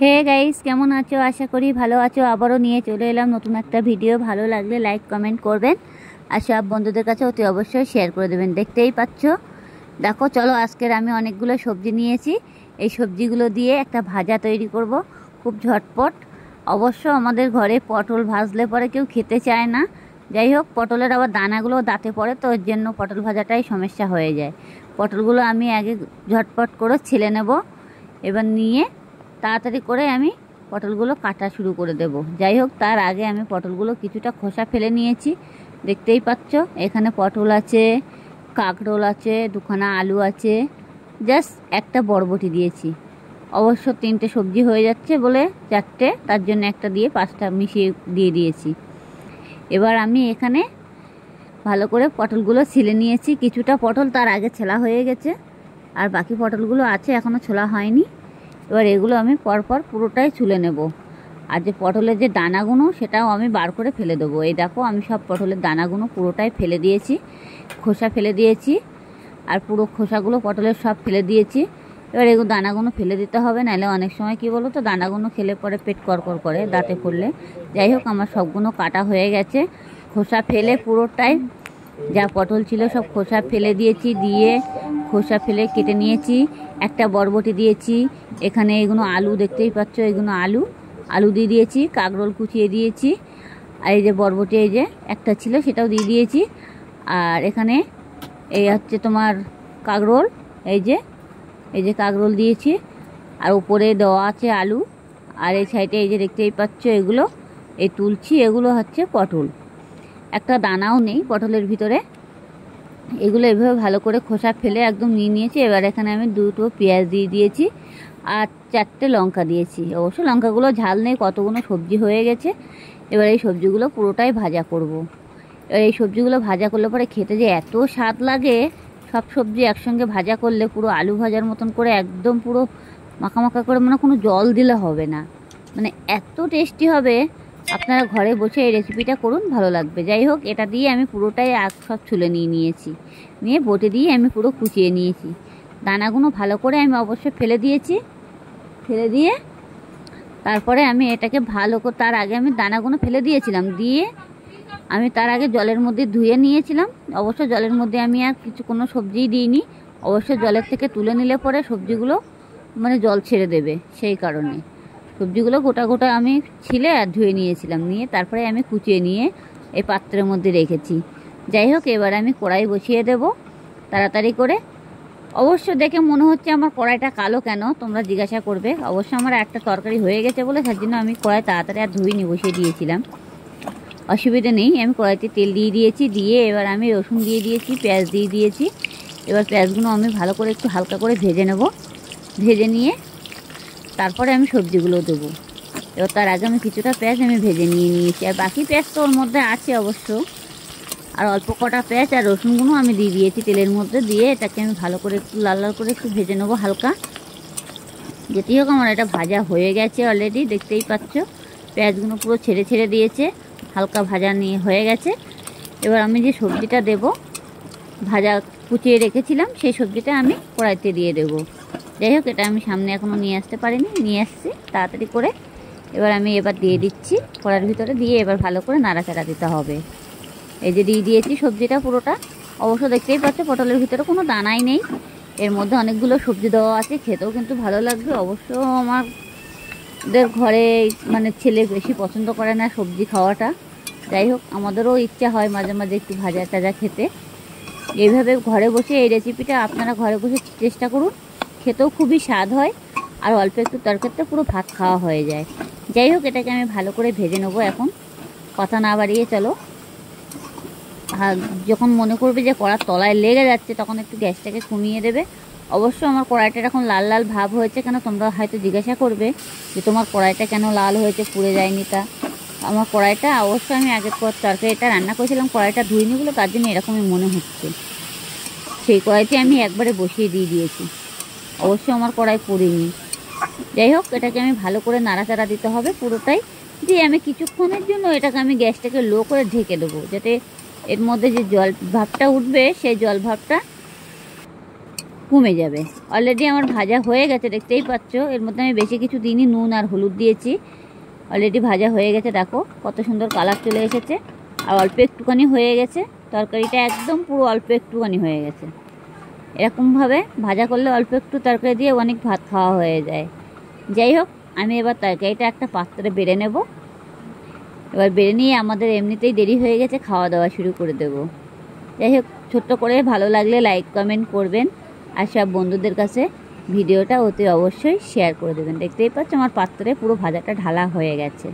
Hey guys, কেমন আছো? আশা করি ভালো আছো। আবারও নিয়ে চলে এলাম নতুন একটা ভিডিও। ভালো লাগলে লাইক কমেন্ট করবেন আর সব বন্ধুদের কাছে অতি অবশ্যই শেয়ার করে দেবেন। দেখতেই পাচ্ছ, দেখো চলো, আজকের আমি অনেকগুলো সবজি নিয়েছি। এই সবজিগুলো দিয়ে একটা ভাজা তৈরি করব, খুব ঝটপট। অবশ্য আমাদের ঘরে পটল ভাজলে পরে কেউ খেতে চায় না। যাই হোক, পটলের আবার দানাগুলো দাঁতে পড়ে, তো ওর জন্য পটল ভাজাটাই সমস্যা হয়ে যায়। পটলগুলো আমি আগে ঝটপট করে ছিলে নেব। এবার নিয়ে তাড়াতাড়ি করে আমি পটলগুলো কাটা শুরু করে দেব। যাই হোক, তার আগে আমি পটলগুলো কিছুটা খোসা ফেলে নিয়েছি। দেখতেই পাচ্ছ, এখানে পটল আছে, কাঁকরোল আছে, দুখানা আলু আছে, জাস্ট একটা বরবটি দিয়েছি। অবশ্য 3টে সবজি হয়ে যাচ্ছে বলে 4টে, তার জন্য একটা দিয়ে 5টা মিশিয়ে দিয়ে দিয়েছি। এবার আমি এখানে ভালো করে পটলগুলো ছিলে নিয়েছি। কিছুটা পটল তার আগে ছেলা হয়ে গেছে, আর বাকি পটলগুলো আছে এখনও ছোলা হয়নি। এবার এগুলো আমি পরপর পুরোটাই ছুলে নেব। আর যে পটলের যে দানাগুলো, সেটাও আমি বার করে ফেলে দেবো। এই দেখো, আমি সব পটলের দানাগুলো পুরোটাই ফেলে দিয়েছি, খোসা ফেলে দিয়েছি, আর পুরো খোসাগুলো পটলের সব ফেলে দিয়েছি। এবার এগুলো দানাগুলো ফেলে দিতে হবে, নাহলে অনেক সময় কি বলো তো, দানাগুলো খেলে পরে পেট করকর করে দাঁতে পড়লে। যাই হোক, আমার সবগুলো কাটা হয়ে গেছে। খোসা ফেলে পুরোটাই যা পটল ছিল সব খোসা ফেলে দিয়েছি, দিয়ে খোসা ফেলে কেটে নিয়েছি। একটা বরবটি দিয়েছি, এখানে এগুলো আলু, দেখতেই পাচ্ছ এগুলো আলু দিয়ে দিয়েছি, কাঁকরোল কুচিয়ে দিয়েছি, আর এই যে বরবটি এই যে একটা ছিল সেটাও দিয়ে দিয়েছি। আর এখানে এই হচ্ছে তোমার কাঁকরোল, এই যে কাঁকরোল দিয়েছি, আর উপরে দেওয়া আছে আলু। আর এই সাইডে এই যে দেখতেই পাচ্ছ এগুলো এই তুলছি, এগুলো হচ্ছে পটল। একটা দানাও নেই পটলের ভিতরে। এগুলো এভাবে ভালো করে খোসা ফেলে একদম নিয়ে নিয়েছি। এবার এখানে আমি 2টো পেঁয়াজ দিয়ে দিয়েছি আর 4টে লঙ্কা দিয়েছি। অবশ্য লঙ্কাগুলো ঝাল নেই, কতগুলো সবজি হয়ে গেছে। এবার এই সবজিগুলো পুরোটাই ভাজা করব। এবার এই সবজিগুলো ভাজা করলে পরে খেতে যে এত স্বাদ লাগে, সব সবজি একসঙ্গে ভাজা করলে পুরো আলু ভাজার মতন করে একদম পুরো মাখা মাখা করে, মানে কোনো জল দিলে হবে না, মানে এত টেস্টি হবে। আপনারা ঘরে বসে এই রেসিপিটা করুন, ভালো লাগবে। যাই হোক, এটা দিয়ে আমি পুরোটাই সব ছুলে নিয়েছি, নিয়ে বটে দিয়ে আমি পুরো কুচিয়ে নিয়েছি। দানাগুলো ভালো করে আমি অবশ্যই ফেলে দিয়েছি। ফেলে দিয়ে তারপরে আমি এটাকে ভালো করে, তার আগে আমি দানাগুলো ফেলে দিয়েছিলাম, দিয়ে আমি তার আগে জলের মধ্যে ধুয়ে নিয়েছিলাম। অবশ্য জলের মধ্যে আমি আর কোনো সবজিই দিইনি। অবশ্য জলের থেকে তুলে নিলে পরে সবজিগুলো মানে জল ছেড়ে দেবে, সেই কারণে সবজিগুলো গোটা গোটা আমি ছিলে আর ধুয়ে নিয়েছিলাম। নিয়ে তারপরে আমি কুচিয়ে নিয়ে এই পাত্রের মধ্যে রেখেছি। যাই হোক, এবার আমি কড়াই বসিয়ে দেব তাড়াতাড়ি করে। অবশ্য দেখে মনে হচ্ছে আমার কড়াইটা কালো কেন, তোমরা জিজ্ঞাসা করবে। অবশ্য আমার একটা তরকারি হয়ে গেছে বলে তার জন্য আমি কড়াই তাড়াতাড়ি আর ধুইনি, বসিয়ে দিয়েছিলাম। অসুবিধা নেই, আমি কড়াইতে তেল দিয়ে দিয়েছি। দিয়ে এবার আমি রসুন দিয়ে দিয়েছি, পেঁয়াজ দিয়ে দিয়েছি। এবার পেঁয়াজগুলো আমি ভালো করে একটু হালকা করে ভেজে নেব। ভেজে নিয়ে তারপরে আমি সবজিগুলো দেবো। এবার তার আগে আমি কিছুটা পেঁয়াজ আমি ভেজে নিয়েছি, আর বাকি পেঁয়াজ তো ওর মধ্যে আছে অবশ্য। আর অল্প কটা পেঁয়াজ আর রসুনগুলো আমি দিয়ে দিয়েছি তেলের মধ্যে। দিয়ে এটাকে আমি ভালো করে একটু লাল লাল করে একটু ভেজে নেবো হালকা। যেতেই হোক, আমার এটা ভাজা হয়ে গেছে অলরেডি, দেখতেই পাচ্ছ পেঁয়াজগুলো পুরো ছেড়ে ছেড়ে দিয়েছে, হালকা ভাজা নিয়ে হয়ে গেছে। এবার আমি যে সবজিটা দেব, ভাজা কুচিয়ে রেখেছিলাম, সেই সবজিটা আমি কড়াইতে দিয়ে দেবো। যাই হোক, এটা আমি সামনে এখনও নিয়ে আসতে পারিনি, নিয়ে আসছি তাড়াতাড়ি করে। এবার আমি দিয়ে দিচ্ছি কড়াইয়ের ভিতরে, দিয়ে এবার ভালো করে নাড়াচাড়া দিতে হবে। এই যে দিয়ে দিয়েছি সবজিটা পুরোটা। অবশ্য দেখতেই পাচ্ছ পটলের ভিতরে কোনো দানাই নেই, এর মধ্যে অনেকগুলো সবজি দেওয়া আছে, খেতেও কিন্তু ভালো লাগবে। অবশ্য আমাদের ঘরে মানে ছেলে বেশি পছন্দ করে না সবজি খাওয়াটা। যাই হোক, আমাদেরও ইচ্ছা হয় মাঝে মাঝে একটু ভাজা টাজা খেতে। এইভাবে ঘরে বসে এই রেসিপিটা আপনারা ঘরে বসে চেষ্টা করুন, খেতেও খুবই স্বাদ হয়, আর অল্প একটু তরকারিতে পুরো ভাত খাওয়া হয়ে যায়। যাই হোক, এটাকে আমি ভালো করে ভেজে নেবো এখন, কথা না বাড়িয়ে চলো। আর যখন মনে করবে যে কড়ার তলায় লেগে যাচ্ছে, তখন একটু গ্যাসটাকে কমিয়ে দেবে। অবশ্য আমার কড়াইটা এখন লাল লাল ভাব হয়েছে কেন, তোমরা হয়তো জিজ্ঞাসা করবে যে তোমার কড়াইটা কেন লাল হয়েছে, পুড়ে যায়নি তা। আমার কড়াইটা অবশ্য আমি আগের তরকারিটা রান্না করেছিলাম, কড়াইটা ধুইনি বলে তার জন্য এরকমই মনে হচ্ছে। সেই কড়াইতে আমি একবারে বসিয়ে দিয়েছি, অবশ্য আমার কড়াই পুড়েনি। যাই হোক, এটাকে আমি ভালো করে নাড়াচাড়া দিতে হবে পুরোটাই। দিয়ে আমি কিছুক্ষণের জন্য এটাকে আমি গ্যাসটাকে লো করে ঢেকে দেবো, যাতে এর মধ্যে যে জল ভাবটা উঠবে সেই জল ভাবটা কমে যাবে। অলরেডি আমার ভাজা হয়ে গেছে, দেখতেই পাচ্ছ। এর মধ্যে আমি বেশি কিছু দিইনি, নুন আর হলুদ দিয়েছি। অলরেডি ভাজা হয়ে গেছে, দেখো কত সুন্দর কালার চলে এসেছে। আর অল্প একটুখানি হয়ে গেছে, তরকারিটা একদম পুরো অল্প একটুখানি হয়ে গেছে। এরকমভাবে ভাজা করলে অল্প একটু তরকারি দিয়ে অনেক ভাত খাওয়া হয়ে যায়। যাই হোক, আমি এবার তরকারিটা একটা পাত্রে বেড়ে নেব। এবার বেড়ে নিয়ে আমাদের এমনিতেই দেরি হয়ে গেছে, খাওয়া দাওয়া শুরু করে দেব। যাই হোক, ছোট্ট করে ভালো লাগলে লাইক কমেন্ট করবেন, আর সব বন্ধুদের কাছে ভিডিওটা অতি অবশ্যই শেয়ার করে দেবেন। দেখতেই পাচ্ছ আমার পাত্রে পুরো ভাজাটা ঢালা হয়ে গেছে।